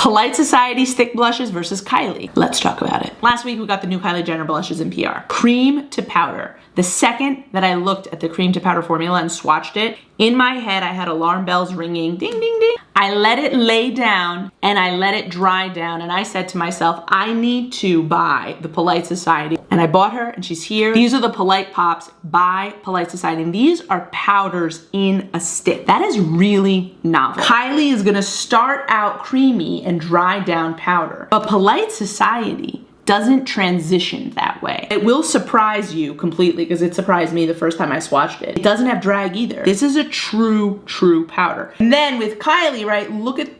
Polite Society stick blushes versus Kylie. Let's talk about it. Last week we got the new Kylie Jenner blushes in PR. Cream to powder. The second that I looked at the cream to powder formula and swatched it, in my head I had alarm bells ringing, ding, ding, ding. I let it lay down and I let it dry down, and I said to myself, I need to buy the Polite Society. And I bought her and she's here. These are the Polite Pops by Polite Society, and these are powders in a stick. That is really novel. Kylie is gonna start out creamy and dry down powder, but Polite Society doesn't transition that way. It will surprise you completely, because it surprised me the first time I swatched it. It doesn't have drag either. This is a true powder. And then with Kylie, right, look at,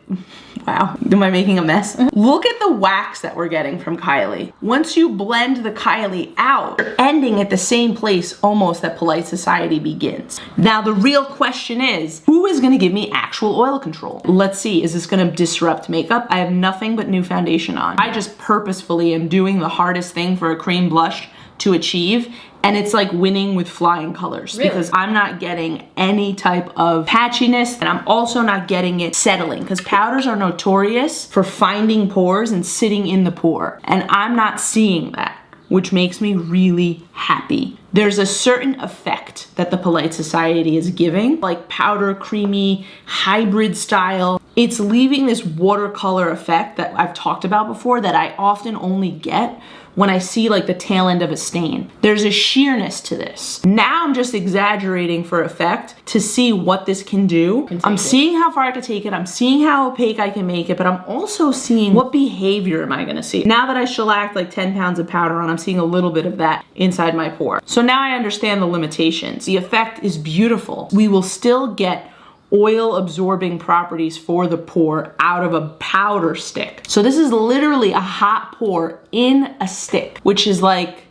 wow, am I making a mess? Look at the wax that we're getting from Kylie. Once you blend the Kylie out, you're ending at the same place almost that Polite Society begins. Now the real question is, who is gonna give me actual oil control? Let's see, is this gonna disrupt makeup? I have nothing but new foundation on. I just purposefully am doing the hardest thing for a cream blush to achieve, and it's like winning with flying colors. Really? Because I'm not getting any type of patchiness, and I'm also not getting it settling, because powders are notorious for finding pores and sitting in the pore, and I'm not seeing that, which makes me really happy. There's a certain effect that the Polite Society is giving, like powder, creamy, hybrid style. It's leaving this watercolor effect that I've talked about before that I often only get when I see like the tail end of a stain. There's a sheerness to this. Now I'm just exaggerating for effect to see what this can do. I'm seeing how far I can take it. I'm seeing how opaque I can make it, but I'm also seeing what behavior am I gonna see. Now that I shellacked like 10 pounds of powder on, I'm seeing a little bit of that inside my pore. So now I understand the limitations. The effect is beautiful. We will still get oil absorbing properties for the pore out of a powder stick. So this is literally a hot pour in a stick, which is like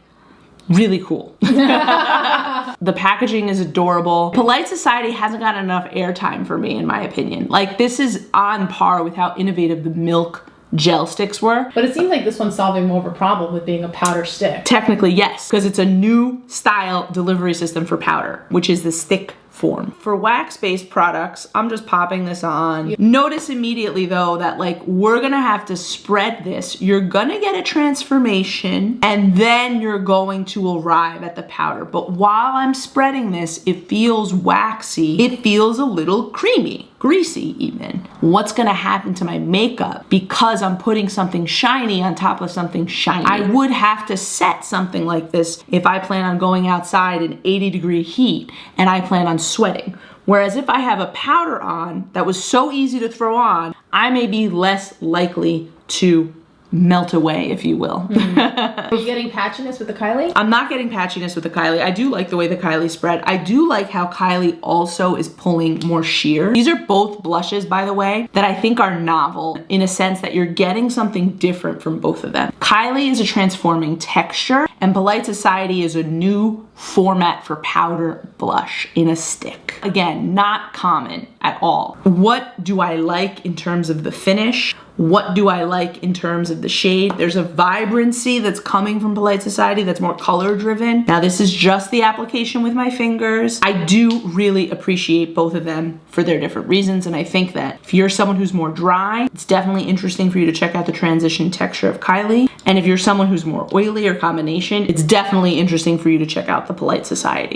really cool. The packaging is adorable. Polite Society hasn't got enough airtime for me, in my opinion. Like, this is on par with how innovative the Milk gel sticks were. But it seems like this one's solving more of a problem with being a powder stick. Technically, yes, because it's a new style delivery system for powder, which is the stick form. For wax-based products, I'm just popping this on. Notice immediately though that like we're gonna have to spread this. You're gonna get a transformation and then you're going to arrive at the powder. But while I'm spreading this, it feels waxy. It feels a little creamy, greasy even. What's gonna happen to my makeup because I'm putting something shiny on top of something shiny? I would have to set something like this if I plan on going outside in 80-degree heat and I plan on sweating. Whereas if I have a powder on that was so easy to throw on, I may be less likely to melt away, if you will. Are you getting patchiness with the Kylie? I'm not getting patchiness with the Kylie. I do like the way the Kylie spread. I do like how Kylie also is pulling more sheer. These are both blushes, by the way, that I think are novel in a sense that you're getting something different from both of them. Kylie is a transforming texture, and Polite Society is a new format for powder blush in a stick. Again, not common at all. What do I like in terms of the finish? What do I like in terms of the shade? There's a vibrancy that's coming from Polite Society that's more color driven. Now this is just the application with my fingers. I do really appreciate both of them for their different reasons, and I think that if you're someone who's more dry, it's definitely interesting for you to check out the transition texture of Kylie. And if you're someone who's more oily or combination, it's definitely interesting for you to check out the Polite Society.